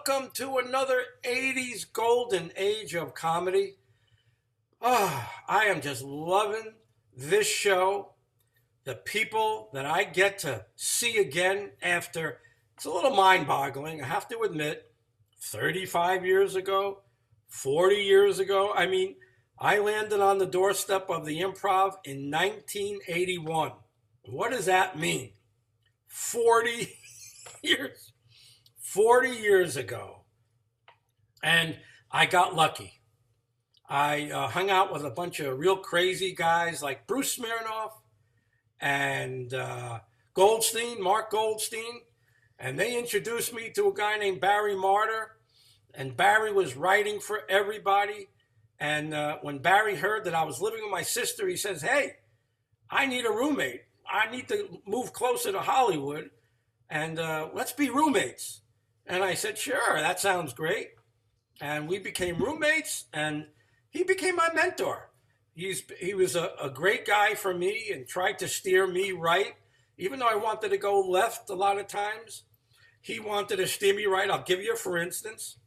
welcome to another 80s golden age of comedy. I am just loving this show. The people that I get to see again after, it's a little mind boggling, I have to admit, 35 years ago, 40 years ago. I mean, I landed on the doorstep of the Improv in 1981. What does that mean? 40 years. 40 years ago. And I got lucky. I hung out with a bunch of real crazy guys like Bruce Smirnoff and Mark Goldstein. And they introduced me to a guy named Barry Martyr. And Barry was writing for everybody. And when Barry heard that I was living with my sister, he says, "Hey, I need a roommate. I need to move closer to Hollywood. And let's be roommates." And I said, "Sure, that sounds great." And we became roommates, and he became my mentor. He was a great guy for me and tried to steer me right. Even though I wanted to go left a lot of times, he wanted to steer me right. I'll give you a for instance.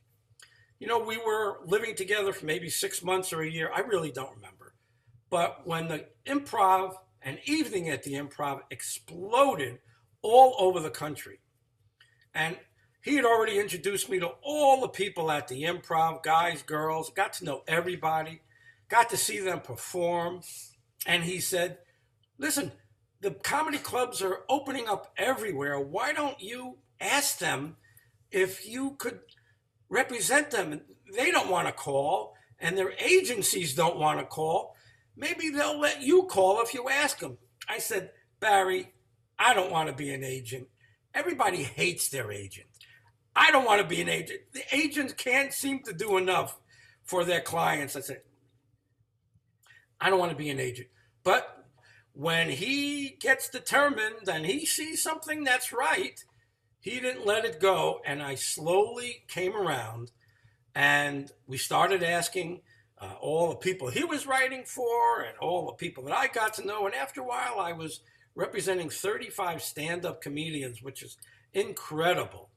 You know, we were living together for maybe 6 months or a year. I really don't remember. But when the Improv and evening at the Improv exploded all over the country, and he had already introduced me to all the people at the Improv, guys, girls, got to know everybody, got to see them perform. And he said, "Listen, the comedy clubs are opening up everywhere. Why don't you ask them if you could represent them? They don't want to call, and their agencies don't want to call. Maybe they'll let you call if you ask them." I said, "Barry, I don't want to be an agent. Everybody hates their agent. I don't want to be an agent. The agents can't seem to do enough for their clients." I said, "I don't want to be an agent." But when he gets determined and he sees something that's right, he didn't let it go. And I slowly came around, and we started asking all the people he was writing for and all the people that I got to know. And after a while, I was representing 35 stand-up comedians, which is incredible.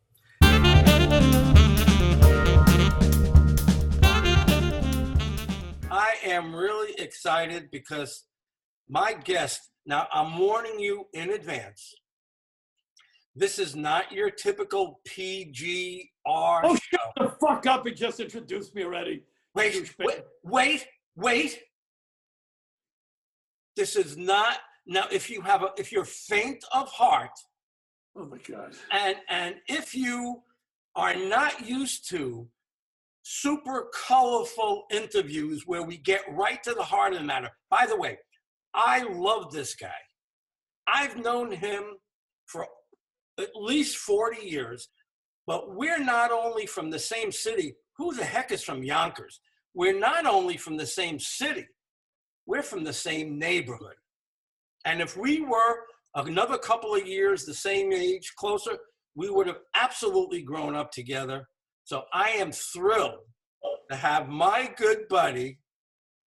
I am really excited because my guest, now I'm warning you in advance, this is not your typical PGR Oh, show. shut the fuck up and just introduced me already. Wait. This is not, now if you're faint of heart, Oh my God. and if you are not used to super colorful interviews where we get right to the heart of the matter. By the way, I love this guy. I've known him for at least 40 years, but we're not only from the same city. Who the heck is from Yonkers? We're not only from the same city, we're from the same neighborhood. And if we were another couple of years the same age, closer, we would have absolutely grown up together. So I am thrilled to have my good buddy,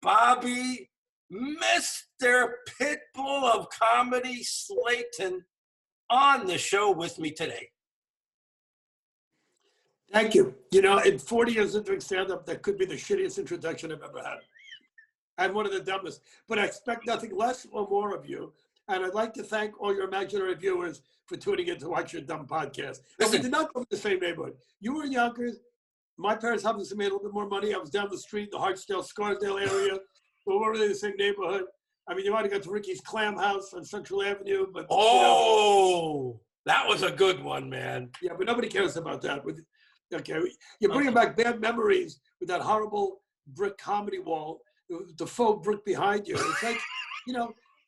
Bobby, Mr. Pitbull of Comedy Slayton, on the show with me today. Thank you. You know, in 40 years of doing stand-up, that could be the shittiest introduction I've ever had. I'm one of the dumbest, but I expect nothing less or more of you. And I'd like to thank all your imaginary viewers for tuning in to watch your dumb podcast. And we did not go to the same neighborhood. You were in Yonkers. My parents obviously made a little bit more money. I was down the street in the Hartsdale, Scarsdale area. But we weren't really in the same neighborhood. I mean, you might have got to Ricky's Clam House on Central Avenue, but that was a good one, man. Yeah, but nobody cares about that. Okay, you're bringing back bad memories with that horrible brick comedy wall, the faux brick behind you. It's like,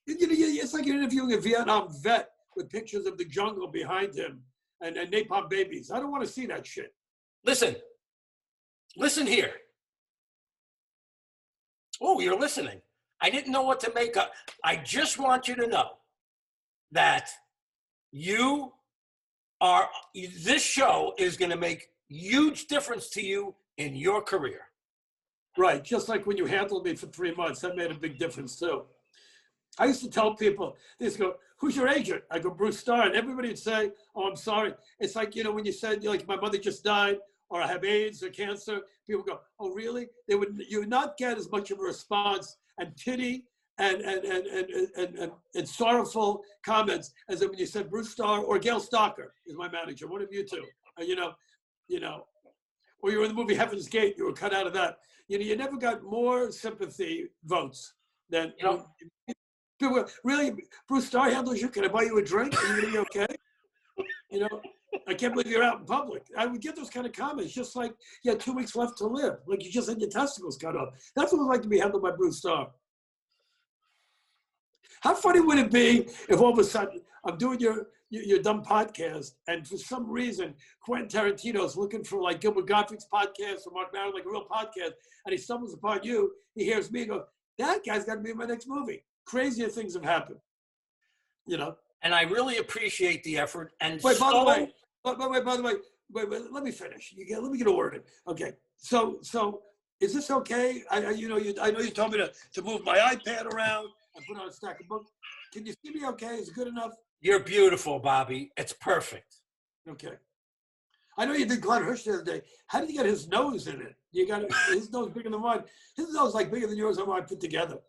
it's like you're interviewing a Vietnam vet with pictures of the jungle behind him and napalm babies. I don't want to see that shit. Listen here. Oh, you're listening. I didn't know what to make up. I just want you to know that this show is going to make huge difference to you in your career. Right, just like when you handled me for 3 months, that made a big difference too. I used to tell people, they used to go, "Who's your agent?" I go, "Bruce Starr." And everybody would say, "Oh, I'm sorry." It's like, when you said, like, my mother just died, or I have AIDS or cancer, people go, oh, really? You would not get as much of a response and pity and sorrowful comments as when you said Bruce Starr or Gail Stalker is my manager, one of you two. You know, or you were in the movie Heaven's Gate, you were cut out of that. You never got more sympathy votes than, people, really, Bruce Starr handles you, can I buy you a drink? Are you gonna be okay? I can't believe you're out in public. I would get those kind of comments, just like you had 2 weeks left to live, like you just had your testicles cut off. That's what it was like to be handled by Bruce Starr. How funny would it be if all of a sudden I'm doing your dumb podcast, and for some reason Quentin Tarantino's looking for like Gilbert Gottfried's podcast or Mark Maron, like a real podcast, and he stumbles upon you, he hears me and goes, that guy's got to be in my next movie. Crazier things have happened, And I really appreciate the effort. And wait, by the way, let me finish. Let me get a word in. Okay, so is this okay? I know you told me to move my iPad around and put on a stack of books. Can you see me okay? Is it good enough? You're beautiful, Bobby. It's perfect. Okay. I know you did Glenn Hirsch the other day. How did you get his nose in it? You got his nose bigger than mine. His nose like bigger than yours and mine put together.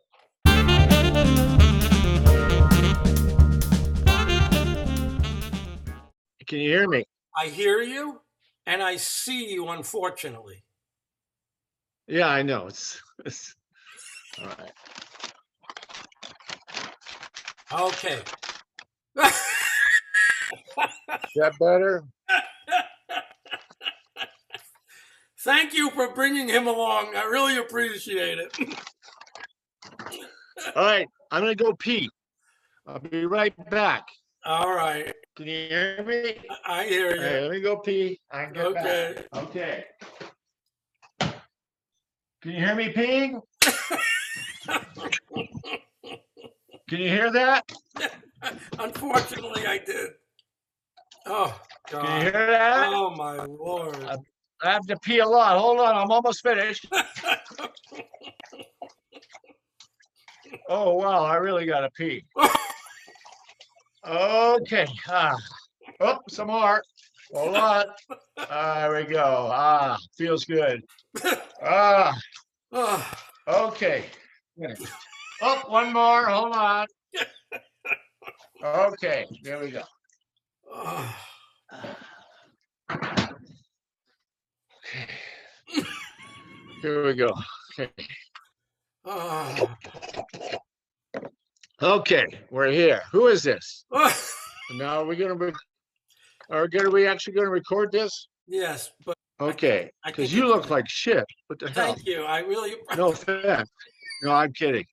Can you hear me? I hear you, and I see you, unfortunately. Yeah, I know. It's all right. Okay. Is that better? Thank you for bringing him along. I really appreciate it. All right, I'm gonna go pee. I'll be right back. All right. Can you hear me? I hear you. All right, let me go pee. I can get Okay. back. Okay. Can you hear me peeing? Can you hear that? Unfortunately, I did. Oh, God. Can you hear that? Oh, my Lord. I have to pee a lot. Hold on, I'm almost finished. Oh, wow, I really got to pee. Okay. Oh, some more. Hold on. There we go. Feels good. Okay. Oh, one more. Hold on. Okay, there we go. Here we go. Okay. Okay, we're here. Who is this? Now we actually gonna record this? Yes, but okay, because you look like shit. What the hell? Thank you. I really. No offense. No, I'm kidding.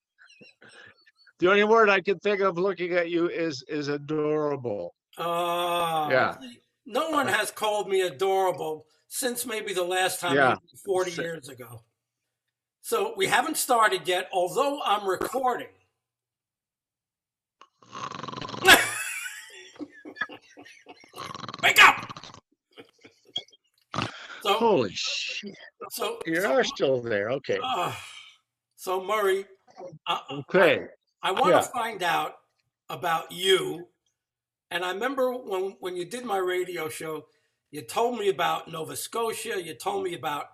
The only word I can think of looking at you is adorable. Yeah. No one has called me adorable since maybe the last time, maybe 40 years ago. So we haven't started yet, although I'm recording. Wake up! So, holy shit. So you are still there. Okay. So Murray, okay. I want to find out about you. And I remember when you did my radio show, you told me about Nova Scotia. You told me about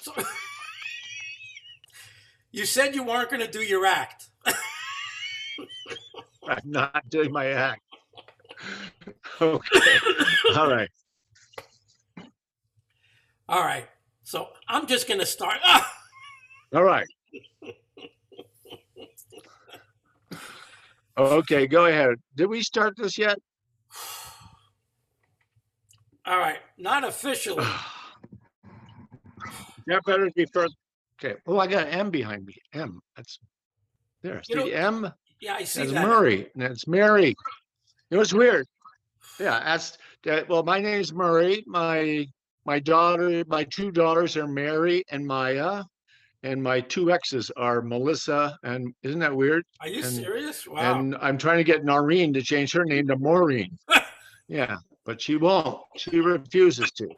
so, you said you weren't going to do your act. I'm not doing my act. Okay. All right. All right. So I'm just going to start. All right. Okay, go ahead. Did we start this yet? All right. Not officially. That better be first. Okay. Oh, I got an M behind me. M. That's there. See M? Yeah, I see that's that. Murray. And that's Mary. It was weird. Yeah, that's well, my name's Murray. My two daughters are Mary and Maya, and my two exes are Melissa and isn't that weird? Are you serious? Wow. And I'm trying to get Noreen to change her name to Maureen. Yeah, but she won't. She refuses to.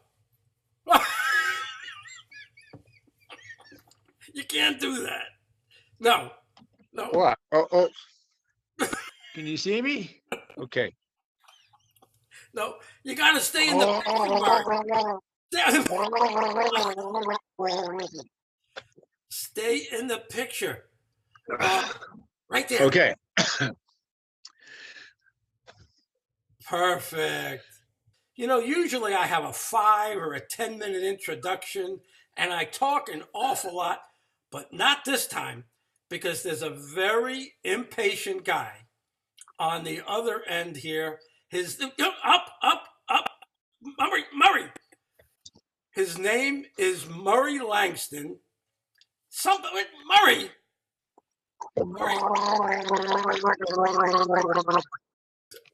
You can't do that. No. No, What? Oh, can you see me? Okay. no, you got to stay in the picture, Murray. Stay in the picture. Right there. Okay. Perfect. You know, usually I have a 5 or a 10-minute introduction and I talk an awful lot, but not this time because there's a very impatient guy on the other end here. His up, Murray. His name is Murray Langston. Murray. Murray.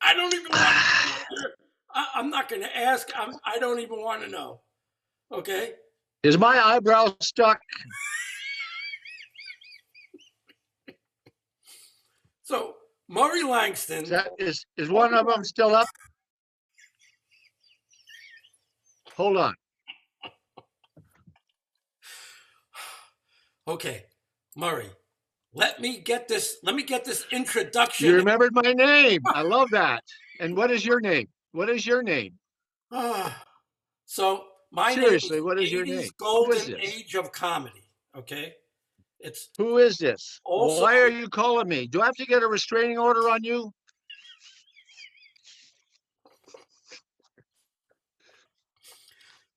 I don't even want to. I'm not going to ask. I don't even want to know. Okay. Is my eyebrow stuck? So Murray Langston. Is one of them still up? Hold on. Okay, Murray. Let me get this introduction. You remembered my name. I love that. And what is your name? What is your name? So my Seriously, name is what is 80's your name? Golden Age of Comedy. Okay, it's who is this? Also, why are you calling me? Do I have to get a restraining order on you?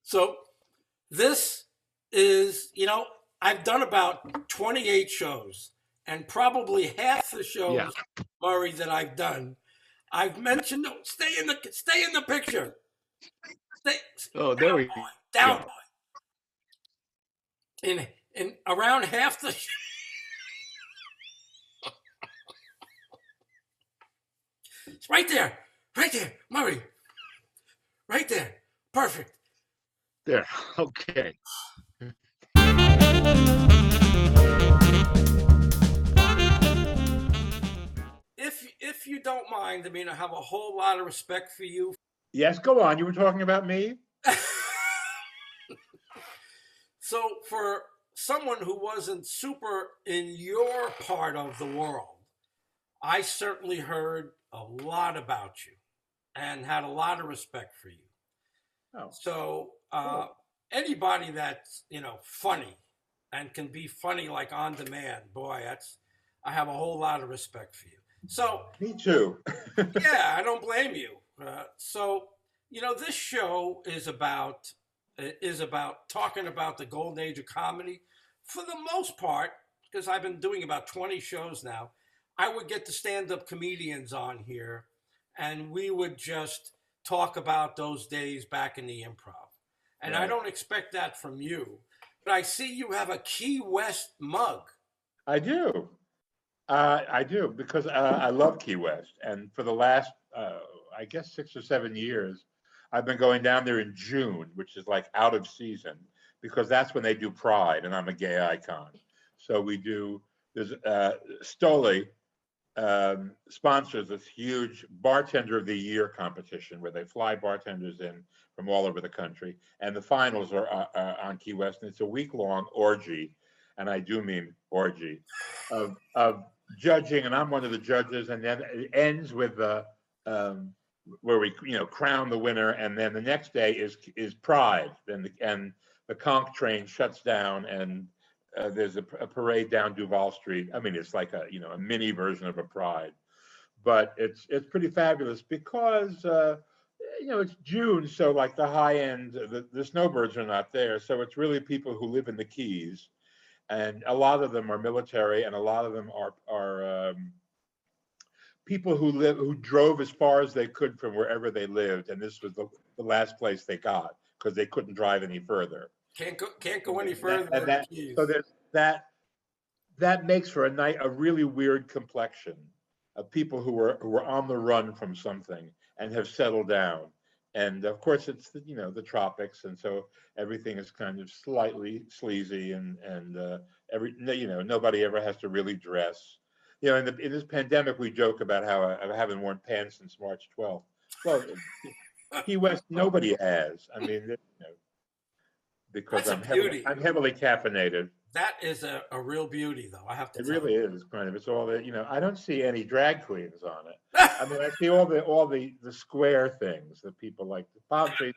So this is, I've done about 28 shows, and probably half the shows, Murray, that I've done, I've mentioned. No, stay in the picture. There we go. Down. In around half the. It's right there, Murray. Right there, perfect. There, okay. If you don't mind, I have a whole lot of respect for you. Yes, go on. You were talking about me? So for someone who wasn't super in your part of the world, I certainly heard a lot about you and had a lot of respect for you. Oh. So anybody that's, funny and can be funny like on demand, boy, I have a whole lot of respect for you. So me too. Yeah, I don't blame you. So this show is about talking about the golden age of comedy. For the most part, because I've been doing about 20 shows now, I would get the stand-up comedians on here, and we would just talk about those days back in the improv. And right. I don't expect that from you, but I see you have a Key West mug. I do. I do, because I love Key West. And for the last, I guess, 6 or 7 years, I've been going down there in June, which is like out of season, because that's when they do Pride, and I'm a gay icon. So there's Stoli sponsors this huge Bartender of the Year competition where they fly bartenders in from all over the country. And the finals are on Key West, and it's a week-long orgy, and I do mean orgy, of judging, and I'm one of the judges, and then it ends with where we crown the winner, and then the next day is Pride, and the conch train shuts down, and there's a parade down Duval Street. I mean, it's like a mini version of a Pride, but it's pretty fabulous because it's June, so like the high end, the snowbirds are not there, so it's really people who live in the Keys. And a lot of them are military, and a lot of them are people who drove as far as they could from wherever they lived, and this was the last place they got because they couldn't drive any further. Can't go any further. So there's that makes for a really weird complexion of people who are on the run from something and have settled down. And of course, it's the tropics, and so everything is kind of slightly sleazy, and nobody ever has to really dress. In this pandemic, we joke about how I haven't worn pants since March 12th. Well, Key West, nobody has. I mean, because That's a beauty. I'm heavily caffeinated. That is a real beauty, though. I have to It tell really you. is kind of. It's all that, I don't see any drag queens on it. I mean, I see all the square things that people like, the palm trees,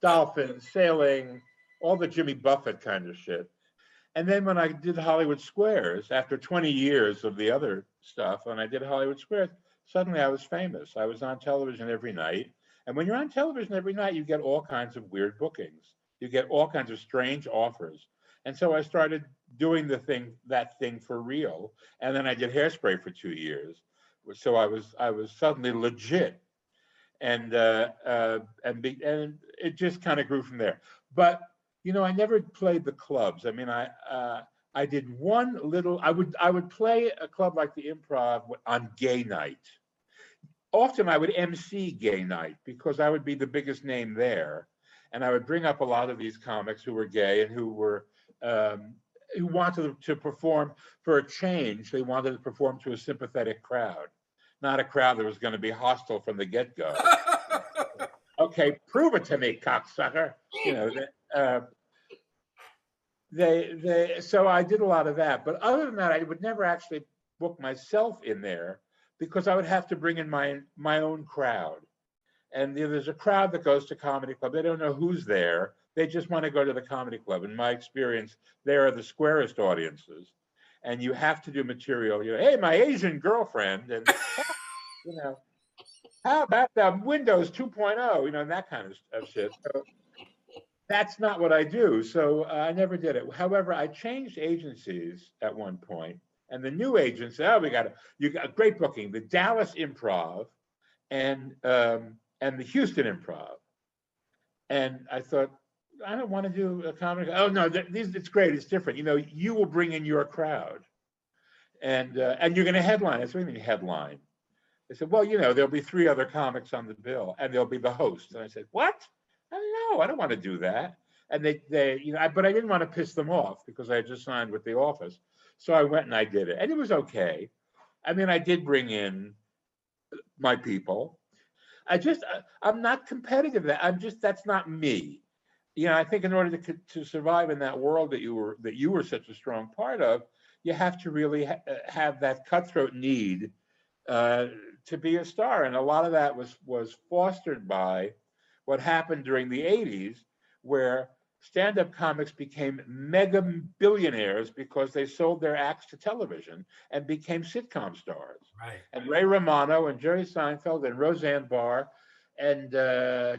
dolphins, sailing, all the Jimmy Buffett kind of shit. And then when I did Hollywood Squares, after 20 years of the other stuff, when I did Hollywood Squares, suddenly I was famous. I was on television every night. And when you're on television every night, you get all kinds of weird bookings. You get all kinds of strange offers. And so I started doing that thing for real. And then I did Hairspray for 2 years. So I was suddenly legit. And it just kind of grew from there. But I never played the clubs. I mean, I did one little. I would play a club like the Improv on gay night. Often I would MC gay night because I would be the biggest name there, and I would bring up a lot of these comics who were gay and who wanted to perform for a change. They wanted to perform to a sympathetic crowd, not a crowd that was going to be hostile from the get-go. Okay, prove it to me, cocksucker. So I did a lot of that. But other than that, I would never actually book myself in there because I would have to bring in my own crowd. And there's a crowd that goes to comedy club. They don't know who's there. They just want to go to the comedy club. In my experience, they are the squarest audiences. And you have to do material. Hey, my Asian girlfriend, and how about the Windows 2.0? And that kind of shit. So that's not what I do. So I never did it. However, I changed agencies at one point, and the new agent said, "Oh, you got a great booking, the Dallas Improv and the Houston Improv." And I thought, I don't want to do a comedy. Oh no, it's great. It's different. You will bring in your crowd, and you're going to headline. That's what I mean, headline. They said, well, there'll be 3 other comics on the bill, and they'll be the host. And I said, what? I don't want to do that. And but I didn't want to piss them off because I had just signed with the office. So I went and I did it, and it was okay. I mean, I did bring in my people. I'm not competitive. That's not me. I think in order to survive in that world that you were such a strong part of, you have to really have that cutthroat need to be a star. And a lot of that was fostered by what happened during the 80s, where stand-up comics became mega billionaires because they sold their acts to television and became sitcom stars. Right. And Ray Romano and Jerry Seinfeld and Roseanne Barr and I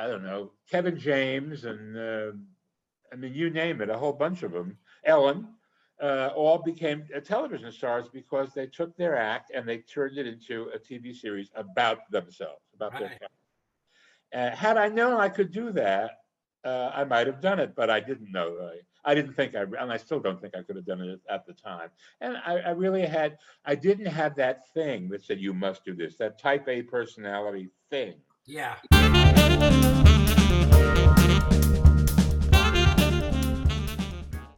don't know, Kevin James and you name it, a whole bunch of them, Ellen, all became television stars because they took their act and they turned it into a TV series about themselves, about their character. Had I known I could do that, I might have done it, but I didn't know. I didn't think and I still don't think I could have done it at the time. And I didn't have that thing that said, you must do this, that type A personality thing. Yeah.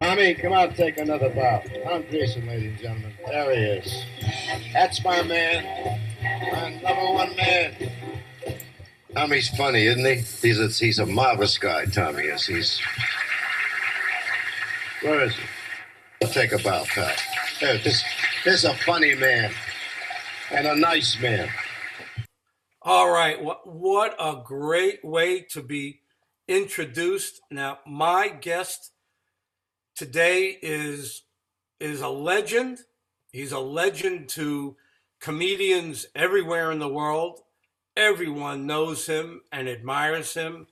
Tommy, come out and take another bow. Tom Dreesen, ladies and gentlemen. There he is. That's my man. My number one man. Tommy's funny, isn't he? He's a marvelous guy, Tommy is. Where is he? Take a bow, pal. There, this is a funny man. And a nice man. All right. What a great way to be introduced. Now, my guest today is a legend. He's a legend to comedians everywhere in the world. Everyone knows him and admires him.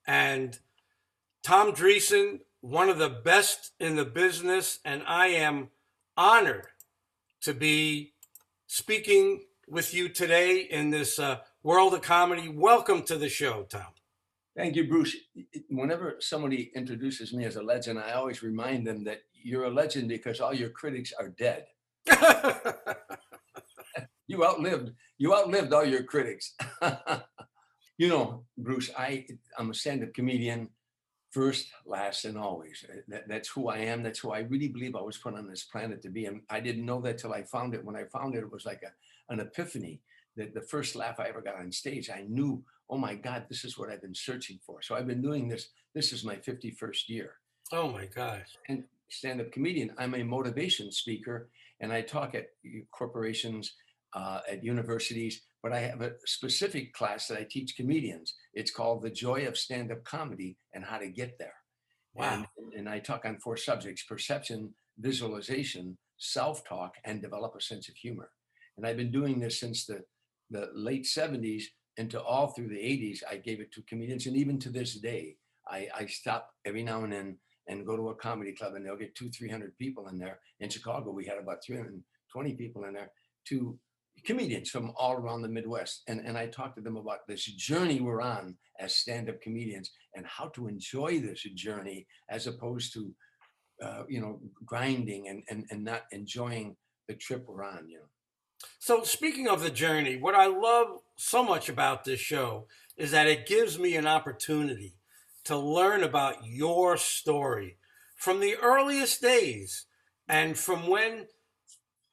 And Tom Dreesen, one of the best in the business. And I am honored to be speaking with you today in this world of comedy. Welcome to the show, Tom. Thank you, Bruce. Whenever somebody introduces me as a legend, I always remind them that you're a legend because all your critics are dead. You outlived all your critics. Bruce, I'm a stand-up comedian first, last, and always. That's who I am. That's who I really believe I was put on this planet to be. And I didn't know that till I found it. When I found it, it was like an epiphany the first laugh I ever got on stage, I knew, oh my God, this is what I've been searching for. So I've been doing this. This is my 51st year. Oh my gosh. And stand-up comedian. I'm a motivation speaker, and I talk at corporations, at universities, but I have a specific class that I teach comedians. It's called The Joy of Stand-Up Comedy and How to Get There. Wow. And I talk on 4 subjects: perception, visualization, self-talk, and develop a sense of humor. And I've been doing this since the late 70s into all through the 80s. I gave it to comedians, and even to this day, I stop every now and then and go to a comedy club, and they'll get 200-300 people in there. In Chicago, we had about 320 people in there, to comedians from all around the Midwest. And I talk to them about this journey we're on as stand-up comedians and how to enjoy this journey as opposed to, grinding and not enjoying the trip we're on, So speaking of the journey, what I love so much about this show is that it gives me an opportunity to learn about your story from the earliest days and from when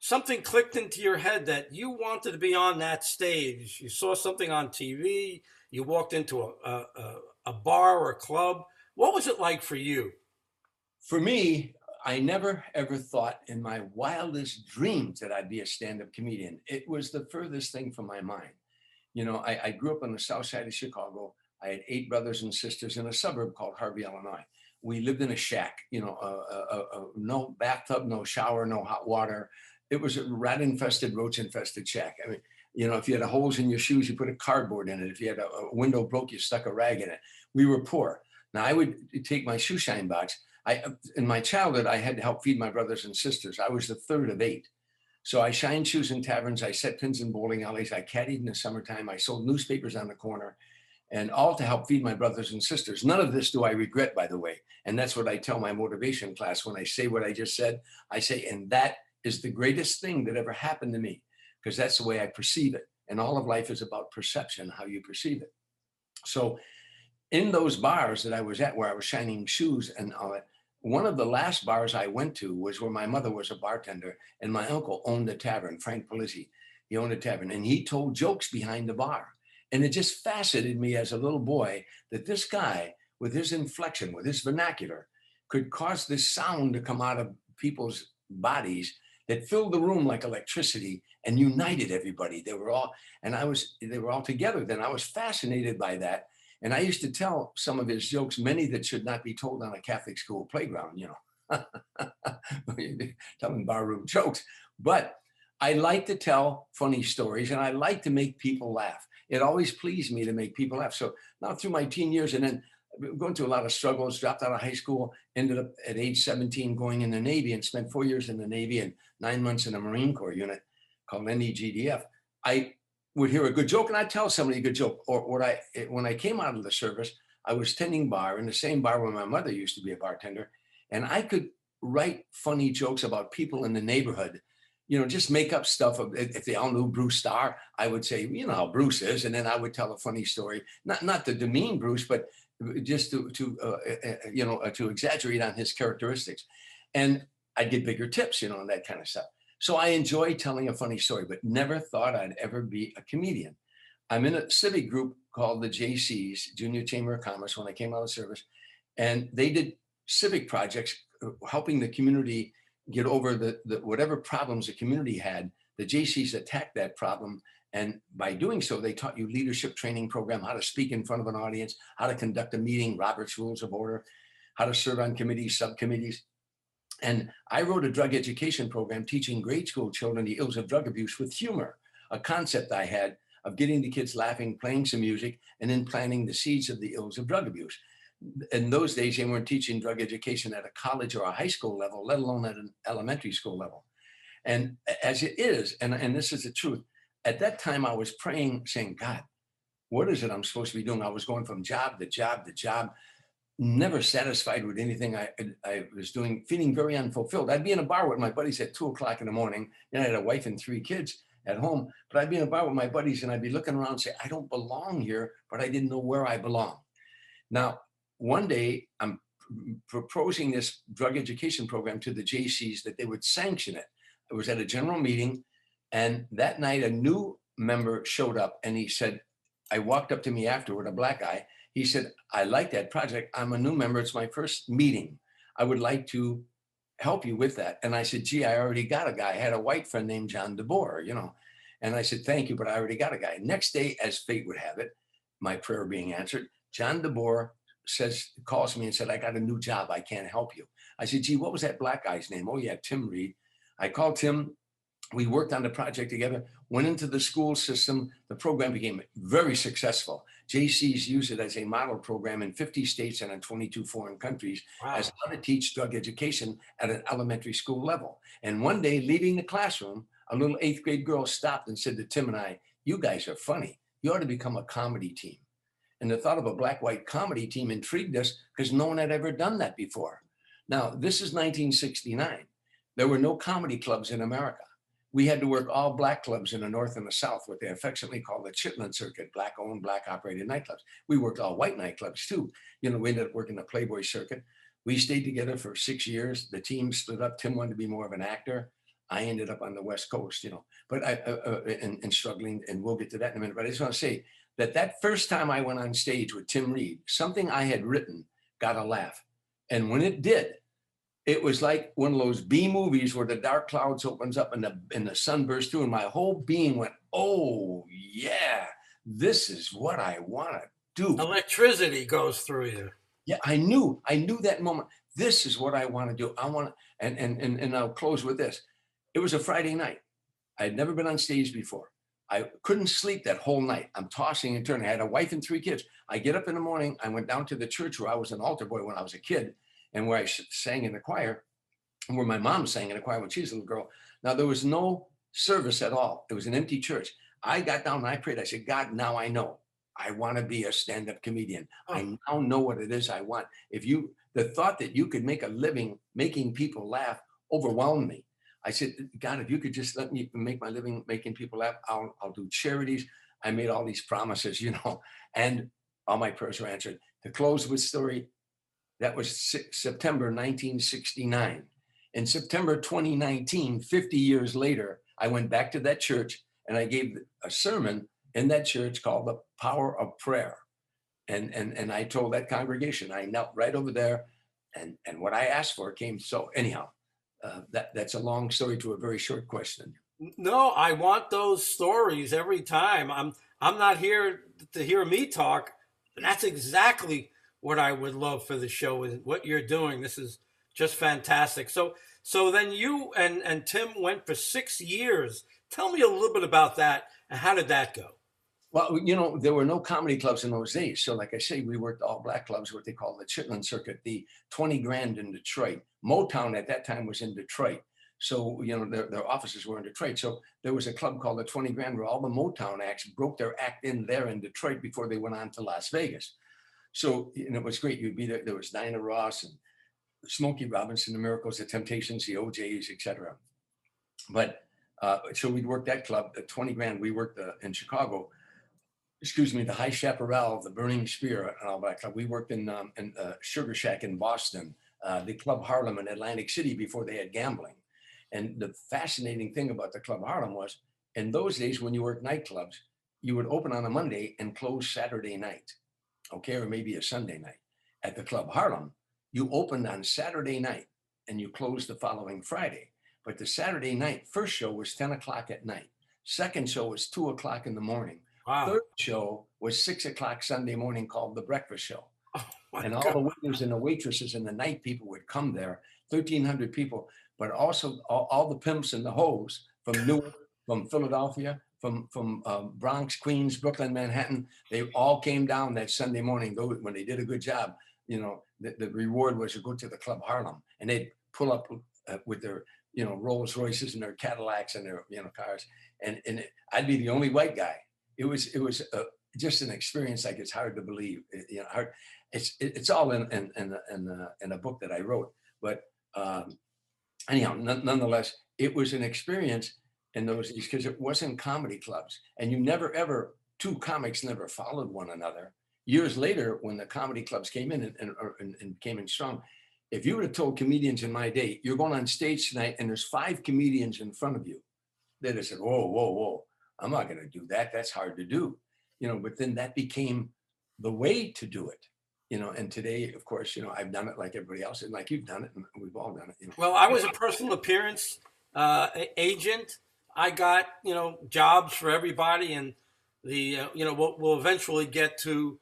something clicked into your head that you wanted to be on that stage. You saw something on TV, you walked into a bar or a club. What was it like for you? For me, I never ever thought in my wildest dreams that I'd be a stand-up comedian. It was the furthest thing from my mind. I grew up on the south side of Chicago. I had 8 brothers and sisters in a suburb called Harvey, Illinois. We lived in a shack, no bathtub, no shower, no hot water. It was a rat-infested, roach-infested shack. I mean, if you had holes in your shoes, you put a cardboard in it. If you had a window broke, you stuck a rag in it. We were poor. Now, I would take my shoe shine box. In my childhood, I had to help feed my brothers and sisters. I was the 3rd of 8. So I shined shoes in taverns. I set pins in bowling alleys. I caddied in the summertime. I sold newspapers on the corner, and all to help feed my brothers and sisters. None of this do I regret, by the way. And that's what I tell my motivation class when I say what I just said. I say, and that is the greatest thing that ever happened to me, because that's the way I perceive it. And all of life is about perception, how you perceive it. So in those bars that I was at, where I was shining shoes and all that, one of the last bars I went to was where my mother was a bartender, and my uncle owned a tavern, Frank Polizzi. He owned a tavern, and he told jokes behind the bar. And it just fascinated me as a little boy that this guy, with his inflection, with his vernacular, could cause this sound to come out of people's bodies that filled the room like electricity and united everybody. They were all together then. I was fascinated by that. And I used to tell some of his jokes, many that should not be told on a Catholic school playground, telling barroom jokes. But I like to tell funny stories, and I like to make people laugh. It always pleased me to make people laugh. So now through my teen years, and then going through a lot of struggles, dropped out of high school, ended up at age 17 going in the Navy, and spent 4 years in the Navy and 9 months in a Marine Corps unit called NEGDF. I would hear a good joke and I'd tell somebody a good joke. Or when I came out of the service, I was tending bar in the same bar where my mother used to be a bartender. And I could write funny jokes about people in the neighborhood, just make up stuff. If they all knew Bruce Starr, I would say, how Bruce is. And then I would tell a funny story, not to demean Bruce, but just to exaggerate on his characteristics. And I'd get bigger tips, and that kind of stuff. So I enjoy telling a funny story, but never thought I'd ever be a comedian. I'm in a civic group called the JCs, Junior Chamber of Commerce, when I came out of service. And they did civic projects, helping the community get over the whatever problems the community had. The JCs attacked that problem. And by doing so, they taught you leadership training program, how to speak in front of an audience, how to conduct a meeting, Robert's Rules of Order, how to serve on committees, subcommittees. And I wrote a drug education program teaching grade school children the ills of drug abuse with humor, a concept I had of getting the kids laughing, playing some music, and then planting the seeds of the ills of drug abuse. In those days, they weren't teaching drug education at a college or a high school level, let alone at an elementary school level. And as it is, and this is the truth, at that time I was praying, saying, God, what is it I'm supposed to be doing? I was going from job to job to job, never satisfied with anything I was doing, feeling very unfulfilled. I'd be in a bar with my buddies at 2:00 in the morning. I had a wife and 3 kids at home, but I'd be in a bar with my buddies and I'd be looking around and say, I don't belong here, but I didn't know where I belong. Now, one day I'm proposing this drug education program to the JCs that they would sanction it. I was at a general meeting, and that night a new member showed up and he said, I walked up to me afterward, a black guy. He said, I like that project. I'm a new member. It's my first meeting. I would like to help you with that. And I said, gee, I already got a guy. I had a white friend named John DeBoer, you know. And I said, thank you, but I already got a guy. Next day, as fate would have it, my prayer being answered, John DeBoer calls me and said, I got a new job. I can't help you. I said, gee, what was that black guy's name? Oh yeah, Tim Reed. I called Tim. We worked on the project together, went into the school system. The program became very successful. JCs use it as a model program in 50 states and in 22 foreign countries as how to teach drug education at an elementary school level. And one day, leaving the classroom, a little 8th grade girl stopped and said to Tim and I, you guys are funny. You ought to become a comedy team. And the thought of a black-white comedy team intrigued us because no one had ever done that before. Now, this is 1969. There were no comedy clubs in America. We had to work all black clubs in the North and the South, what they affectionately call the Chitlin Circuit, black-owned, black-operated nightclubs. We worked all white nightclubs too. You know, we ended up working the Playboy Circuit. We stayed together for 6 years. The team split up. Tim wanted to be more of an actor. I ended up on the West Coast, you know, but and struggling, and we'll get to that in a minute. But I just want to say that first time I went on stage with Tim Reed, something I had written got a laugh. And when it did, it was like one of those B movies where the dark clouds opens up and the sun bursts through, and my whole being went, oh yeah, this is what I want to do. Electricity goes through you. Yeah, I knew that moment. This is what I want to do. I want to, and I'll close with this. It was a Friday night. I had never been on stage before. I couldn't sleep that whole night. I'm tossing and turning. I had a wife and 3 kids. I get up in the morning. I went down to the church where I was an altar boy when I was a kid, and where I sang in the choir, and where my mom sang in the choir when she was a little girl. Now, there was no service at all. It was an empty church. I got down and I prayed. I said, God, now I know. I want to be a stand-up comedian. I now know what it is I want. The thought that you could make a living making people laugh overwhelmed me. I said, God, if you could just let me make my living making people laugh, I'll do charities. I made all these promises, you know, and all my prayers were answered. To close with story, that was September 1969. In September 2019, 50 years later, I went back to that church and I gave a sermon in that church called The Power of Prayer. And I told that congregation, I knelt right over there, and what I asked for came. So anyhow, that's a long story to a very short question. No, I want those stories every time. I'm not here to hear me talk. That's exactly what I would love for the show, is what you're doing. This is just fantastic. So then you and Tim went for 6 years. Tell me a little bit about that, and how did that go? Well, you know, there were no comedy clubs in those days. So like I say, we worked all black clubs, what they call the Chitlin Circuit, the 20 Grand in Detroit. Motown at that time was in Detroit. So, you know, their offices were in Detroit. So there was a club called the 20 Grand where all the Motown acts broke their act in there in Detroit before they went on to Las Vegas. So, and it was great. You'd be there. There was Dinah Ross and Smokey Robinson, the Miracles, the Temptations, the OJs, etc. But so we'd work that club, the 20 Grand. We worked in Chicago. The High Chaparral, the Burning Spear, and all that club. We worked in Sugar Shack in Boston, the Club Harlem in Atlantic City before they had gambling. And the fascinating thing about the Club Harlem was, in those days when you worked nightclubs, you would open on a Monday and close Saturday night, okay, or maybe a Sunday night. At the Club Harlem, you opened on Saturday night and you closed the following Friday. But the Saturday night first show was 10 o'clock at night. Second show was 2 o'clock in the morning. Wow. Third show was 6 o'clock Sunday morning, called The Breakfast Show. Oh, and all the waiters and the waitresses and the night people would come there, 1,300 people, but also all the pimps and the hoes from Newark, from Philadelphia, from Bronx, Queens, Brooklyn, Manhattan. They all came down that Sunday morning. When they did a good job, you know, the reward was to go to the Club Harlem, and they'd pull up with their, you know, Rolls Royces and their Cadillacs and their, you know, cars. And I'd be the only white guy. It was just an experience like it's hard to believe. You know, it's all in a book that I wrote. But anyhow, nonetheless, it was an experience in those days because it wasn't comedy clubs, and two comics never followed one another. Years later, when the comedy clubs came in and came in strong, if you would have told comedians in my day, you're going on stage tonight and there's 5 comedians in front of you, they'd have said, whoa, whoa, whoa. I'm not going to do that. That's hard to do, but then that became the way to do it, and today, of course, I've done it like everybody else and like you've done it and we've all done it. Well, I was a personal appearance agent. I got, jobs for everybody, and we'll eventually get to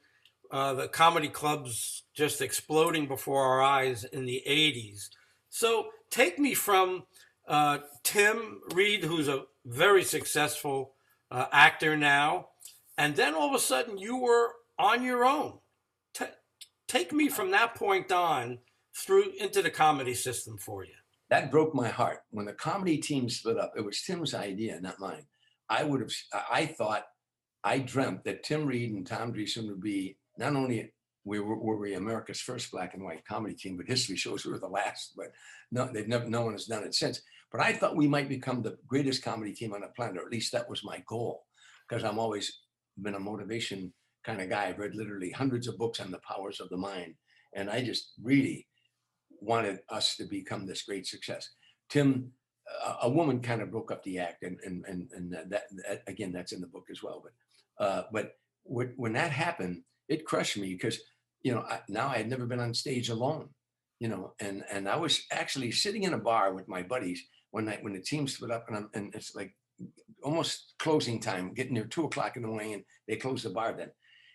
the comedy clubs just exploding before our eyes in the 80s. So take me from Tim Reed, who's a very successful actor now, and then all of a sudden you were on your own. Take me from that point on through into the comedy system for you. That broke my heart. When the comedy team split up, it was Tim's idea, not mine. I dreamt that Tim Reed and Tom Dreesen would be, not only were we America's first black and white comedy team, but history shows we were the last, but no one has done it since. But I thought we might become the greatest comedy team on the planet, or at least that was my goal, because I'm always been a motivation kind of guy. I've read literally hundreds of books on the powers of the mind. And I just really wanted us to become this great success. Tim, a woman kind of broke up the act, and that again, that's in the book as well. But when that happened, it crushed me because, now I had never been on stage alone, and I was actually sitting in a bar with my buddies one night when the team split up, and it's like almost closing time, getting there 2:00 in the morning, and they closed the bar then.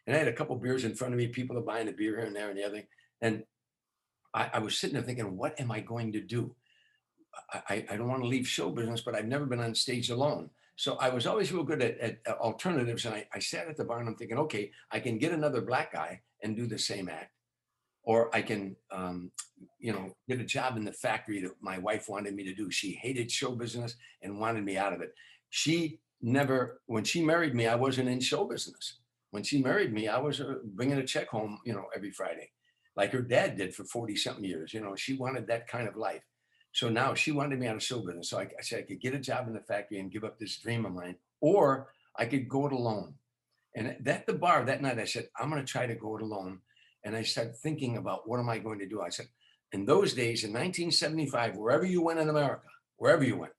And I had a couple beers in front of me. People are buying a beer here and there and the other thing. And I was sitting there thinking, what am I going to do? I don't want to leave show business, but I've never been on stage alone. So I was always real good at alternatives. And I sat at the bar and I'm thinking, okay, I can get another black guy and do the same act. Or I can, get a job in the factory that my wife wanted me to do. She hated show business and wanted me out of it. When she married me, I wasn't in show business. When she married me, I was bringing a check home, every Friday, like her dad did for 40 something years. She wanted that kind of life. So now she wanted me out of show business. So I said I could get a job in the factory and give up this dream of mine, or I could go it alone. And at the bar that night, I said, I'm going to try to go it alone. And I started thinking about what am I going to do? I said, in those days, in 1975, wherever you went in America, wherever you went,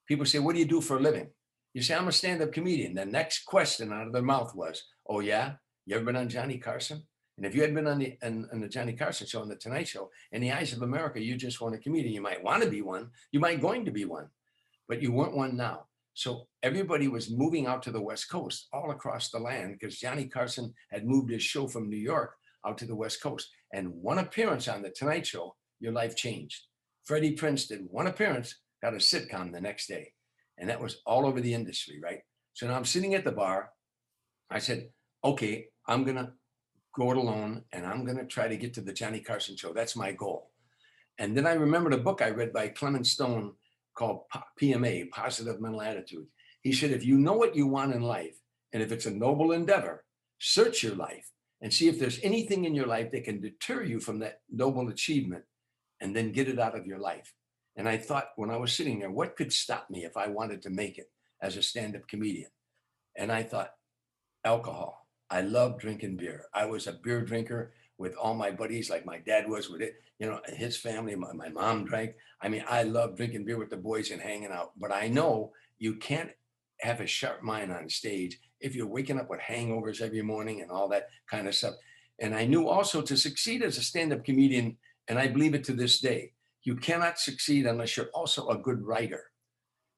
people say, what do you do for a living? You say, I'm a stand-up comedian. The next question out of their mouth was, oh yeah? You ever been on Johnny Carson? And if you had been on the Johnny Carson show, on the Tonight Show, in the eyes of America, you just weren't a comedian. You might want to be one. You might going to be one, but you weren't one now. So everybody was moving out to the West Coast, all across the land, because Johnny Carson had moved his show from New York out to the West Coast. And one appearance on the Tonight Show, your life changed. Freddie Prinze did one appearance, got a sitcom the next day. And that was all over the industry, right? So now I'm sitting at the bar. I said, okay, I'm going to go it alone and I'm going to try to get to the Johnny Carson show. That's my goal. And then I remembered a book I read by Clement Stone called PMA, Positive Mental Attitude. He said, if you know what you want in life, and if it's a noble endeavor, search your life and see if there's anything in your life that can deter you from that noble achievement, and then get it out of your life. And I thought, when I was sitting there, what could stop me if I wanted to make it as a stand-up comedian? And I thought, alcohol. I love drinking beer. I was a beer drinker with all my buddies, like my dad was with it, his family, my mom drank. I mean, I love drinking beer with the boys and hanging out. But I know you can't have a sharp mind on stage if you're waking up with hangovers every morning and all that kind of stuff. And I knew also to succeed as a stand-up comedian, and I believe it to this day, you cannot succeed unless you're also a good writer.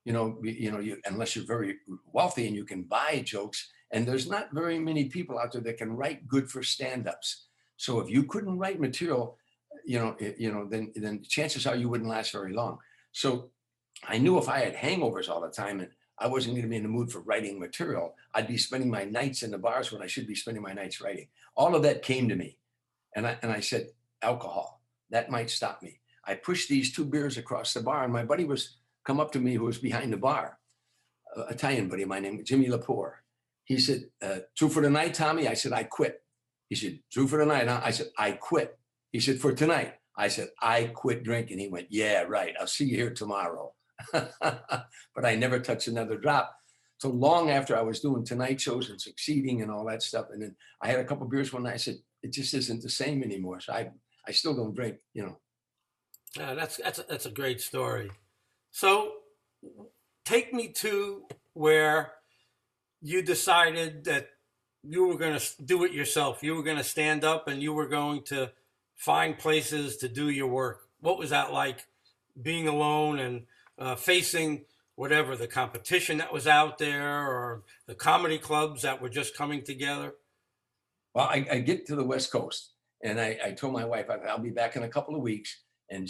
Unless you're very wealthy and you can buy jokes. And there's not very many people out there that can write good for stand-ups. So if you couldn't write material, then chances are you wouldn't last very long. So I knew if I had hangovers all the time and I wasn't going to be in the mood for writing material, I'd be spending my nights in the bars when I should be spending my nights writing. All of that came to me. And I said, alcohol, that might stop me. I pushed these 2 beers across the bar, and my buddy was come up to me who was behind the bar, Italian buddy of mine named Jimmy Lepore. He said, true for the night, Tommy? I said, I quit. He said, true for the night, huh? I said, I quit. He said, for tonight? I said, I quit drinking. He went, yeah, right. I'll see you here tomorrow. But I never touched another drop. So long after I was doing Tonight shows and succeeding and all that stuff. And then I had a couple beers one night. I said, it just isn't the same anymore. So I still don't drink, That's a great story. So take me to where you decided that you were going to do it yourself. You were going to stand up and you were going to find places to do your work. What was that like, being alone and facing whatever the competition that was out there or the comedy clubs that were just coming together? Well, I get to the West Coast, and I told my wife I'll be back in a couple of weeks. And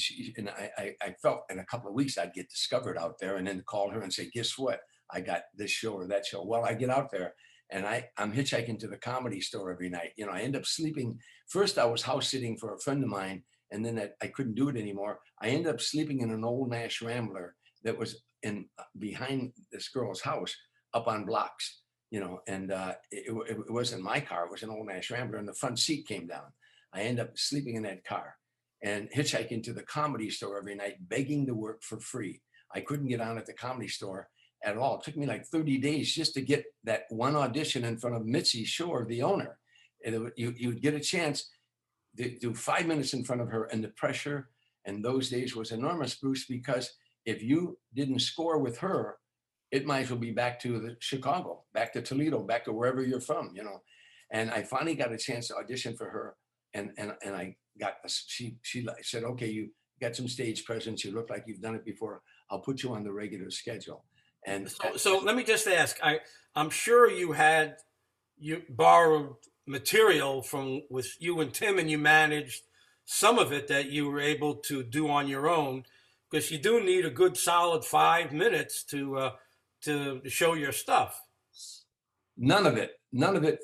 I felt in a couple of weeks I'd get discovered out there, and then call her and say, guess what? I got this show or that show. Well, I get out there and I'm hitchhiking to the Comedy Store every night. You know, I end up sleeping. First, I was house sitting for a friend of mine, and then I couldn't do it anymore. I ended up sleeping in an old Nash Rambler that was in behind this girl's house up on blocks, you know, and it wasn't my car. It was an old Nash Rambler, and the front seat came down. I ended up sleeping in that car and hitchhiking to the Comedy Store every night, begging to work for free. I couldn't get on at the Comedy Store at all. It took me like 30 days just to get that one audition in front of Mitzi Shore, the owner. And you would get a chance to do 5 minutes in front of her, and the pressure in those days was enormous, Bruce, because if you didn't score with her, it might as well be back to Chicago, back to Toledo, back to wherever you're from, you know. And I finally got a chance to audition for her, and I got, she said, okay, you got some stage presence, you look like you've done it before, I'll put you on the regular schedule. And so let me just ask, I'm sure you borrowed material from with you and Tim, and you managed some of it that you were able to do on your own, because you do need a good solid 5 minutes to show your stuff. None of it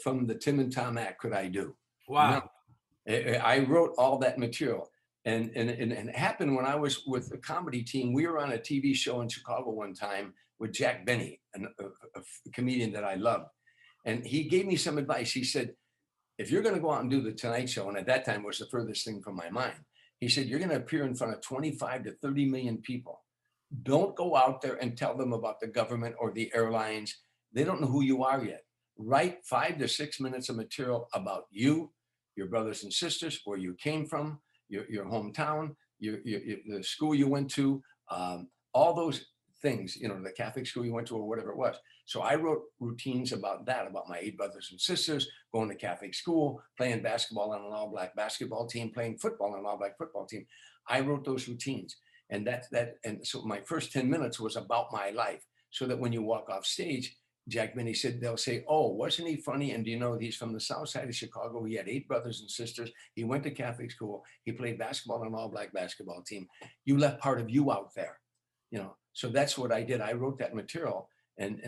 from the Tim and Tom act could I do. Wow. I wrote all that material. And it happened when I was with the comedy team. We were on a TV show in Chicago one time with Jack Benny, a comedian that I loved. And he gave me some advice. He said, if you're going to go out and do the Tonight Show, and at that time it was the furthest thing from my mind, he said, you're going to appear in front of 25 to 30 million people. Don't go out there and tell them about the government or the airlines. They don't know who you are yet. Write 5 to 6 minutes of material about you, your brothers and sisters, where you came from, your hometown, the school you went to, all those things, you know, the Catholic school you went to or whatever it was. So I wrote routines about that, about my 8 brothers and sisters, going to Catholic school, playing basketball on an all-black basketball team, playing football on an all-black football team. I wrote those routines. And and so my first 10 minutes was about my life, so that when you walk off stage, Jack Benny said, they'll say, oh, wasn't he funny? And do you know he's from the south side of Chicago? He had 8 brothers and sisters. He went to Catholic school. He played basketball on an all-black basketball team. You left part of you out there, you know. So that's what I did. I wrote that material and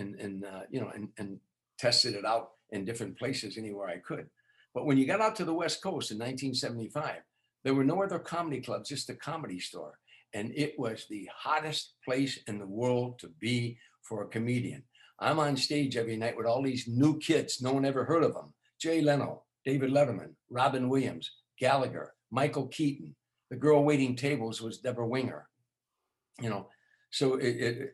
tested it out in different places anywhere I could. But when you got out to the West Coast in 1975, there were no other comedy clubs, just the Comedy Store. And it was the hottest place in the world to be for a comedian. I'm on stage every night with all these new kids. No one ever heard of them. Jay Leno, David Letterman, Robin Williams, Gallagher, Michael Keaton. The girl waiting tables was Deborah Winger. You know, so the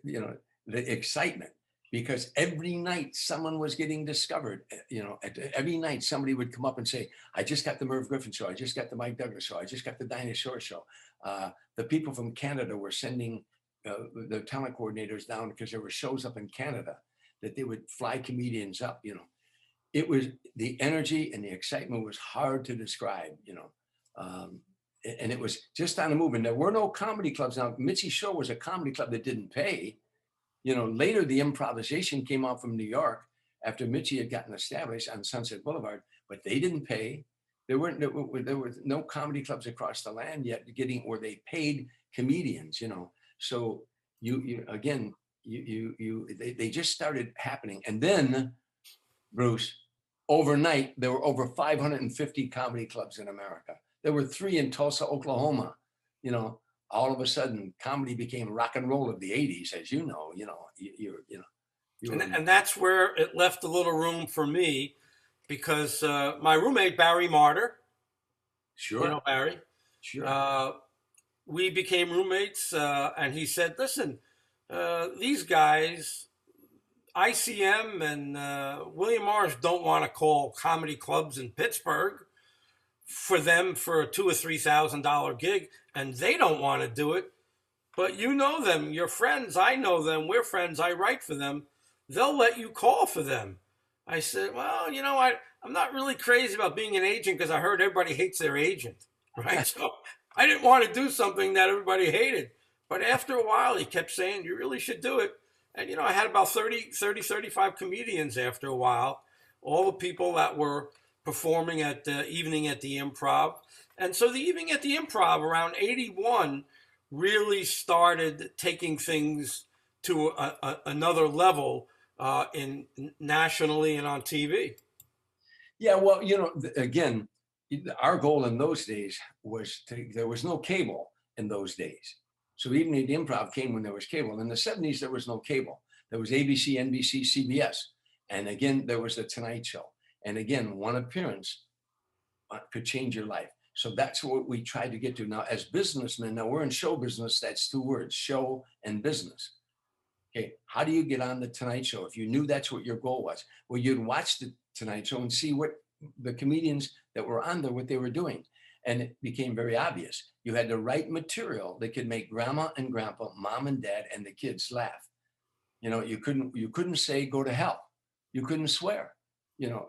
excitement, because every night someone was getting discovered. You know, every night somebody would come up and say, I just got the Merv Griffin show. I just got the Mike Douglas show. I just got the Dinah Shore show. The people from Canada were sending the talent coordinators down, because there were shows up in Canada that they would fly comedians up, you know. It was, the energy and the excitement was hard to describe, you know. And it was just on the move. And there were no comedy clubs. Now, Mitzi Show was a comedy club that didn't pay. You know, later the improvisation came out from New York after Mitzi had gotten established on Sunset Boulevard, but they didn't pay. There were no comedy clubs across the land yet where they paid comedians, you know. So they just started happening. And then, Bruce, overnight, there were over 550 comedy clubs in America. There were 3 in Tulsa, Oklahoma. You know, all of a sudden, comedy became rock and roll of the 80s, as you know. And that's where it left a little room for me, because my roommate, Barry Martyr, sure, you know Barry, sure, we became roommates, and he said, listen, these guys, ICM and William Morris, don't want to call comedy clubs in Pittsburgh for them for a $2,000 or $3,000 gig, and they don't want to do it. But you know them, you're friends. I know them. We're friends. I write for them. they'll let you call for them. I said, well, I'm not really crazy about being an agent because I heard everybody hates their agent, right? So I didn't want to do something that everybody hated. But after a while, he kept saying, you really should do it. And, I had about 35 comedians after a while, all the people that were performing at the evening at the Improv. And so the evening at the Improv around 81 really started taking things to another level in nationally and on TV. Yeah, well, again, our goal in those days was there was no cable in those days. So even the Improv came when there was cable. In the 70s, there was no cable. There was ABC, NBC, CBS. And again, there was the Tonight Show. And again, one appearance could change your life. So that's what we tried to get to. Now, as businessmen, now we're in show business. That's two words, show and business. Okay, how do you get on the Tonight Show? If you knew that's what your goal was, well, you'd watch the Tonight Show and see what the comedians that were on there, what they were doing. And it became very obvious. You had the right material that could make grandma and grandpa, mom and dad, and the kids laugh. You couldn't say go to hell. You couldn't swear.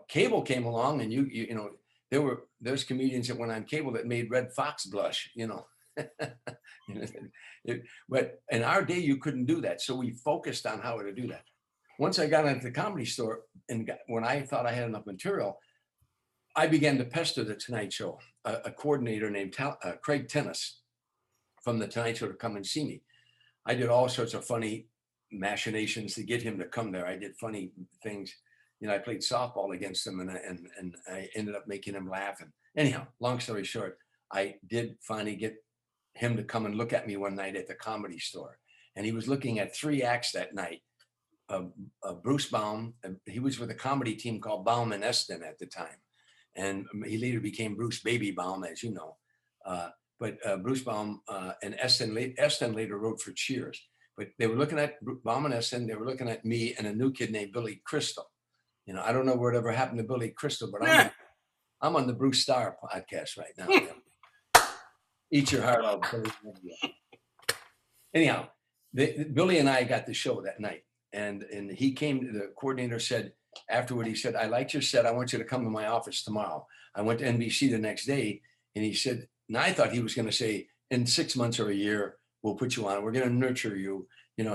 Cable came along, and there's comedians that went on cable that made Red Fox blush. But in our day, you couldn't do that. So we focused on how to do that. Once I got into the Comedy Store, and when I thought I had enough material, I began to pester the Tonight Show, a coordinator named Craig Tennis from the Tonight Show to come and see me. I did all sorts of funny machinations to get him to come there. I did funny things. I played softball against him, and I ended up making him laugh. And anyhow, long story short, I did finally get him to come and look at me one night at the Comedy Store. And he was looking at 3 acts that night. Bruce Baum, he was with a comedy team called Baum and Eston at the time. And he later became Bruce Baby Baum, as you know. But Bruce Baum and Eston later wrote for Cheers. But they were looking at Baum and Eston, they were looking at me and a new kid named Billy Crystal. I don't know whatever happened to Billy Crystal, but I'm on the Bruce Starr podcast right now. Eat your heart out, Billy. Anyhow, Billy and I got the show that night. And he came, the coordinator said, afterward, he said, I liked your set. I want you to come to my office tomorrow. I went to NBC the next day, and he said, and I thought he was going to say, in 6 months or a year, we'll put you on. We're going to nurture you.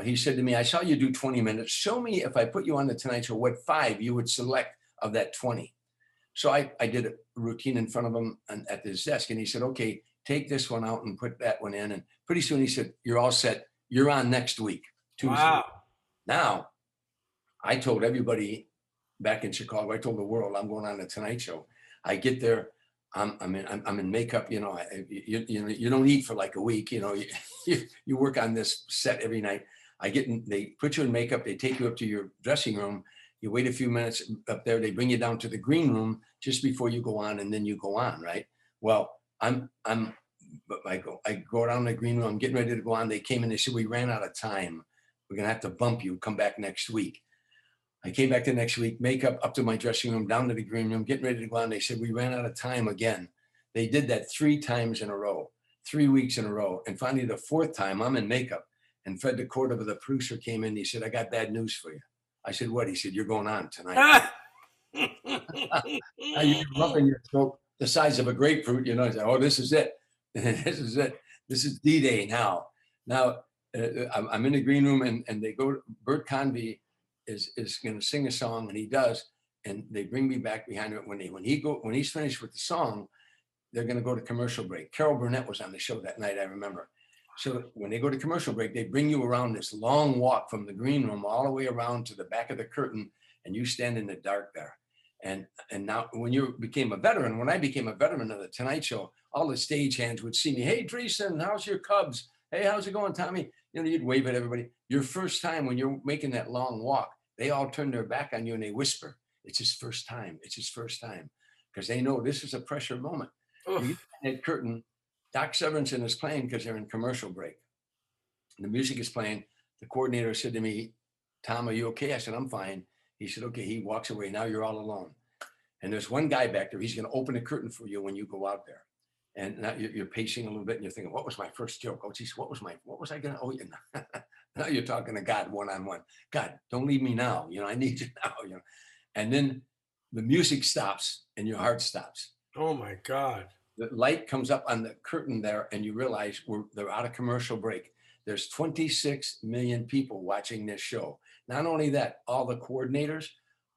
He said to me, I saw you do 20 minutes. Show me if I put you on the Tonight Show, what 5 you would select of that 20. So I did a routine in front of him at his desk, and he said, okay, take this one out and put that one in. And pretty soon he said, you're all set. You're on next week, Tuesday. Wow. Now, I told everybody back in Chicago, I told the world, I'm going on the Tonight Show. I get there, I'm in makeup, you don't eat for like a week, you work on this set every night. They put you in makeup, they take you up to your dressing room, you wait a few minutes up there, they bring you down to the green room just before you go on, and then you go on, right? Well, I go down to the green room, I'm getting ready to go on. They came in, they said, we ran out of time. We're going to have to bump you, come back next week. I came back the next week, makeup up to my dressing room, down to the green room, getting ready to go on. They said, we ran out of time again. They did that 3 times in a row, 3 weeks in a row. And finally, the 4th time, I'm in makeup. And Fred DeCordova, the producer, came in. He said, I got bad news for you. I said, what? He said, you're going on tonight. Now you're roughing your throat the size of a grapefruit. I said, oh, this is it. This is it. This is D-Day now. Now, I'm in the green room, and they go, Bert Convy is going to sing a song, and he does, and they bring me back behind it. When he's finished with the song, they're going to go to commercial break. Carol Burnett was on the show that night, I remember. So when they go to commercial break, they bring you around this long walk from the green room all the way around to the back of the curtain, and you stand in the dark there. And now when you became a veteran, when I became a veteran of the Tonight Show, all the stagehands would see me. Hey, Dreesen, how's your Cubs? Hey, how's it going, Tommy? You'd wave at everybody. Your first time when you're making that long walk, they all turn their back on you and they whisper, it's his first time. It's his first time. Because they know this is a pressure moment. You get that curtain, Doc Severinsen is playing because they're in commercial break. The music is playing. The coordinator said to me, Tom, are you okay? I said, I'm fine. He said, okay. He walks away. Now you're all alone. And there's one guy back there. He's going to open the curtain for you when you go out there. And now you're pacing a little bit and you're thinking, what was my first joke? Oh, geez, what was I going to, Now you're talking to God one-on-one. God, don't leave me now. I need you now. And then the music stops and your heart stops. Oh my God. The light comes up on the curtain there, and you realize they're out of commercial break. There's 26 million people watching this show. Not only that, all the coordinators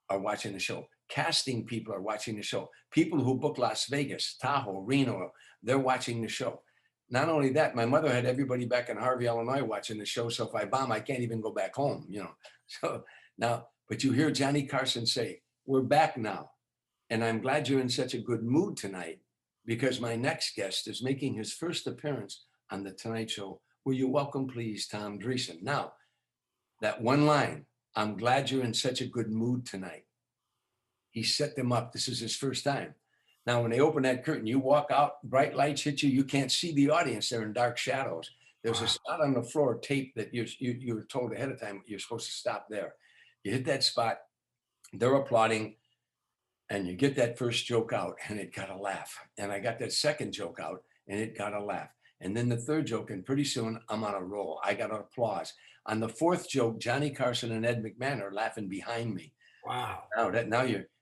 are watching the show. Casting people are watching the show. People who book Las Vegas, Tahoe, Reno, they're watching the show. Not only that, my mother had everybody back in Harvey, Illinois watching the show. So if I bomb, I can't even go back home, So now, but you hear Johnny Carson say, we're back now. And I'm glad you're in such a good mood tonight, because my next guest is making his first appearance on The Tonight Show. Will you welcome, please, Tom Dreesen? Now, that one line, I'm glad you're in such a good mood tonight. He set them up. This is his first time. Now, when they open that curtain, you walk out, bright lights hit you. You can't see the audience. They're in dark shadows. There's a spot on the floor taped that you were told ahead of time you're supposed to stop there. You hit that spot, they're applauding, and you get that first joke out, and it got a laugh. And I got that second joke out, and it got a laugh. And then the third joke, and pretty soon I'm on a roll. I got an applause. On the fourth joke, Johnny Carson and Ed McMahon are laughing behind me. Wow.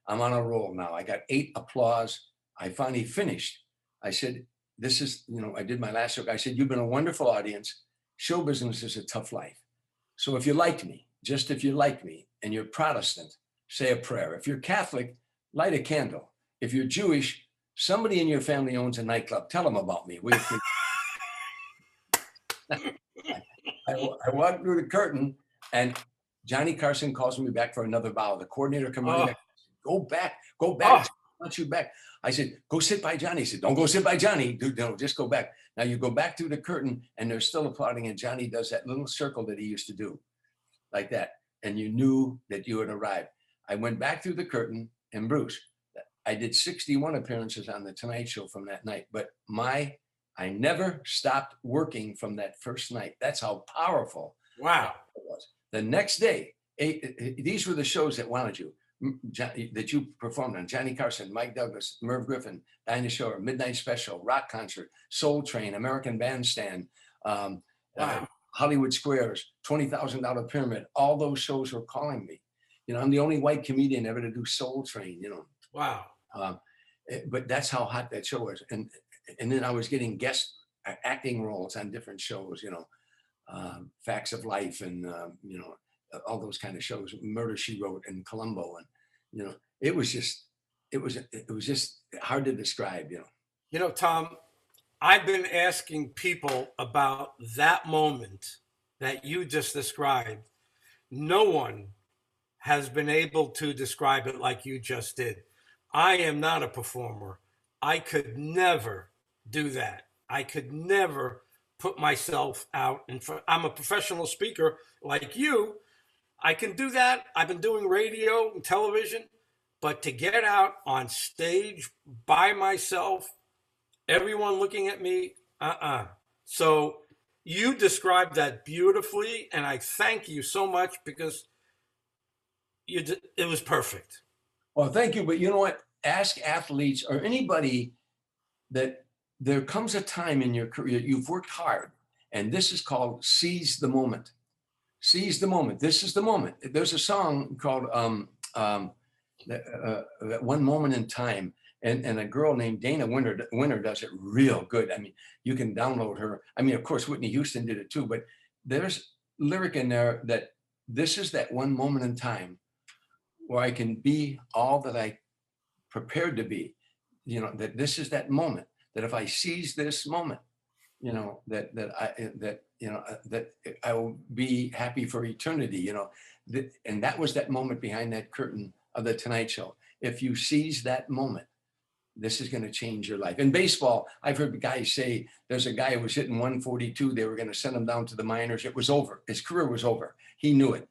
I'm on a roll now. I got 8 applause. I finally finished. I said, this is, I did my last joke. I said, you've been a wonderful audience. Show business is a tough life. So if you liked me, just if you like me, and you're Protestant, say a prayer. If you're Catholic, light a candle. If you're Jewish, somebody in your family owns a nightclub. Tell them about me. I walked through the curtain, and Johnny Carson calls me back for another bow. The coordinator comes running back. Go back. I want you back. I said, go sit by Johnny. He said, don't go sit by Johnny. Dude, no, just go back. Now you go back through the curtain, and they're still applauding, and Johnny does that little circle that he used to do, like that. And you knew that you had arrived. I went back through the curtain, and Bruce, I did 61 appearances on The Tonight Show from that night, but I never stopped working from that first night. That's how powerful Wow. it was. The next day, these were the shows that wanted you, that you performed on: Johnny Carson, Mike Douglas, Merv Griffin, Dinah Shore, Midnight Special, Rock Concert, Soul Train, American Bandstand, Hollywood Squares, $20,000 Pyramid. All those shows were calling me. I'm the only white comedian ever to do Soul Train, Wow. But that's how hot that show was. And then I was getting guest acting roles on different shows, Facts of Life, and all those kind of shows, Murder, She Wrote, and Columbo. And it was just hard to describe. Tom, I've been asking people about that moment that you just described. No one has been able to describe it like you just did. I am not a performer. I could never do that. I could never put myself out in front. I'm a professional speaker like you. I can do that. I've been doing radio and television, but to get out on stage by myself, everyone looking at me, So you described that beautifully, and I thank you so much, because it was perfect. Well, thank you. But you know what? Ask athletes or anybody that there comes a time in your career, you've worked hard, and this is called seize the moment. Seize the moment. This is the moment. There's a song called that One Moment in Time, and a girl named Dana Winter does it real good. I mean, you can download her. I mean, of course, Whitney Houston did it too, but there's lyric in there that this is that one moment in time where I can be all that I prepared to be. That this is that moment, that if I seize this moment, that I will be happy for eternity, and that was that moment behind that curtain of The Tonight Show. If you seize that moment, this is going to change your life. In baseball, I've heard guys say there's a guy who was hitting 142. They were going to send him down to the minors. It was over. His career was over. He knew it.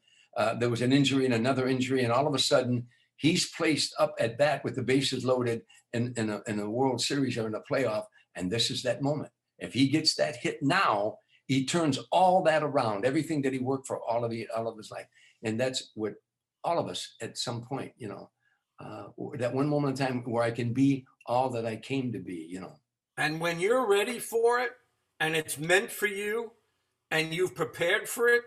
There was an injury and another injury, and all of a sudden he's placed up at bat with the bases loaded in a World Series or in a playoff. And this is that moment. If he gets that hit now, he turns all that around, everything that he worked for all of his life. And that's what all of us at some point, that one moment in time where I can be all that I came to be, And when you're ready for it, and it's meant for you, and you've prepared for it,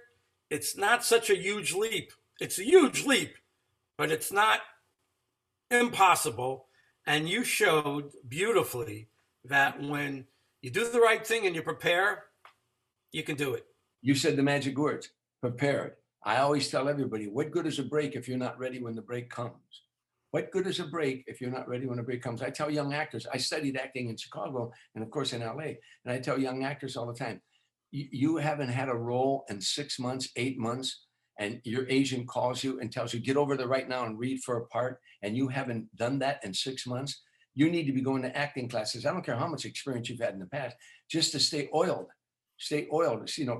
it's not such a huge leap. It's a huge leap, but it's not impossible. And you showed beautifully that when you do the right thing and you prepare, you can do it. You said the magic words, prepared. I always tell everybody, what good is a break if you're not ready when the break comes? What good is a break if you're not ready when a break comes? I tell young actors, I studied acting in Chicago and of course in LA. And I tell young actors all the time, you haven't had a role in 6 months, 8 months, and your agent calls you and tells you, get over there right now and read for a part, and you haven't done that in 6 months, you need to be going to acting classes. I don't care how much experience you've had in the past, just to stay oiled,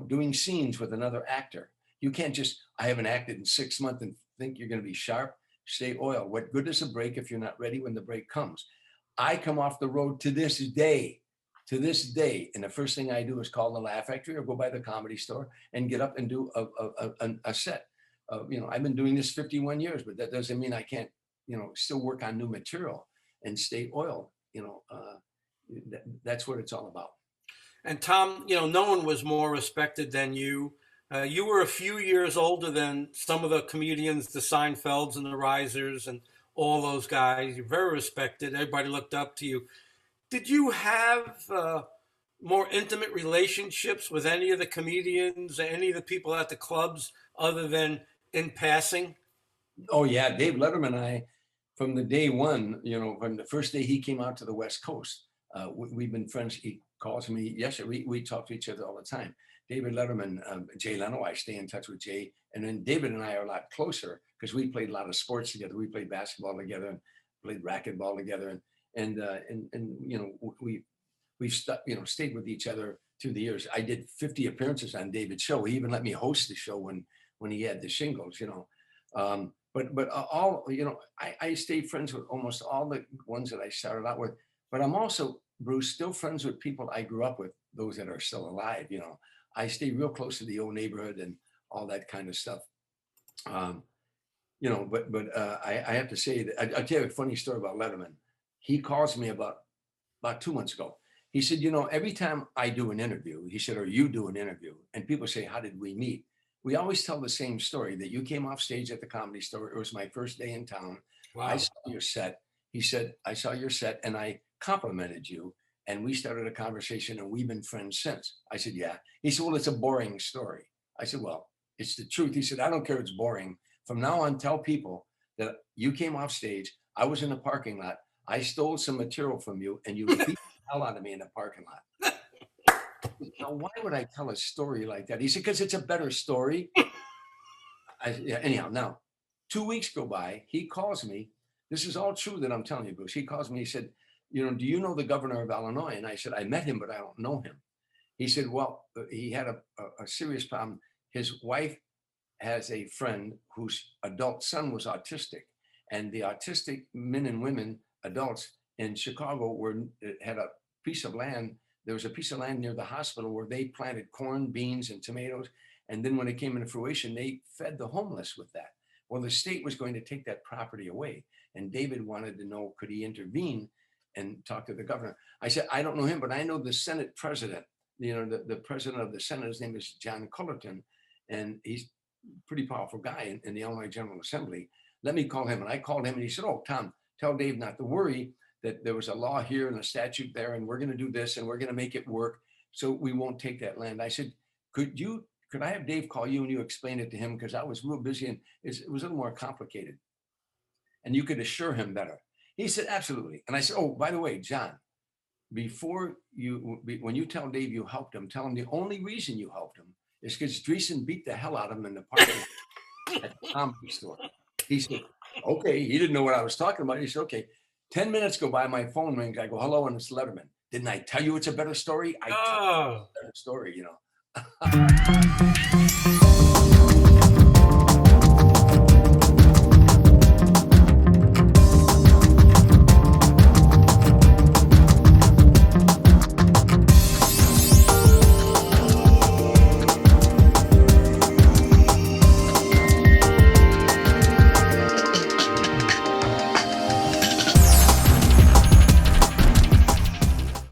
doing scenes with another actor. You can't just, I haven't acted in 6 months and think you're going to be sharp. Stay oiled. What good is a break if you're not ready when the break comes? I come off the road to this day, and the first thing I do is call the Laugh Factory or go by the Comedy Store and get up and do a set. I've been doing this 51 years, but that doesn't mean I can't, still work on new material and stay oiled. That's what it's all about. And Tom, no one was more respected than you. You were a few years older than some of the comedians, the Seinfelds and the Risers and all those guys. You're very respected. Everybody looked up to you. Did you have more intimate relationships with any of the comedians, any of the people at the clubs, other than in passing? Oh yeah, Dave Letterman and I, from the day one, from the first day he came out to the West Coast, we've been friends. He calls me. Yes, we talk to each other all the time. David Letterman, Jay Leno, I stay in touch with Jay, and then David and I are a lot closer because we played a lot of sports together. We played basketball together and played racquetball together, and we've stayed with each other through the years. I did 50 appearances on David's show. He even let me host the show when he had the shingles. I stayed friends with almost all the ones that I started out with. But I'm also, Bruce, still friends with people I grew up with, those that are still alive. I stay real close to the old neighborhood and all that kind of stuff. I have to say that I'll tell you a funny story about Letterman. He calls me about 2 months ago. He said, every time I do an interview, he said, or you do an interview, and people say, how did we meet? We always tell the same story, that you came off stage at the Comedy Store. It was my first day in town. Wow. I saw your set. He said, I saw your set and I complimented you. And we started a conversation and we've been friends since. I said, yeah. He said, well, it's a boring story. I said, well, it's the truth. He said, I don't care if it's boring. From now on, tell people that you came off stage. I was in the parking lot. I stole some material from you and you beat the hell out of me in the parking lot. Now, why would I tell a story like that? He said, because it's a better story. Anyhow, now, 2 weeks go by. He calls me. This is all true that I'm telling you, Bruce. He calls me. He said, do you know the governor of Illinois? And I said, I met him, but I don't know him. He said, well, he had a serious problem. His wife has a friend whose adult son was autistic. And the autistic men and women, adults in Chicago, had a piece of land. There was a piece of land near the hospital where they planted corn, beans, and tomatoes. And then when it came into fruition, they fed the homeless with that. Well, the state was going to take that property away. And David wanted to know, could he intervene and talk to the governor? I said, I don't know him, but I know the Senate president, the president of the Senate. His name is John Cullerton, and he's a pretty powerful guy in the Illinois General Assembly. Let me call him. And I called him and he said, oh, Tom, tell Dave not to worry, that there was a law here and a statute there, and we're going to do this and we're going to make it work. So we won't take that land. I said, could I have Dave call you and you explain it to him? Because I was real busy and it was a little more complicated. And you could assure him better. He said, absolutely. And I said, oh, by the way, John, when you tell Dave you helped him, tell him the only reason you helped him is because Dreesen beat the hell out of him in the parking lot at the Comedy Store. He said, okay. He didn't know what I was talking about. He said, okay. 10 minutes go by, my phone rings. I go, hello, and it's Letterman. Didn't I tell you it's a better story? I tell you it's a better story,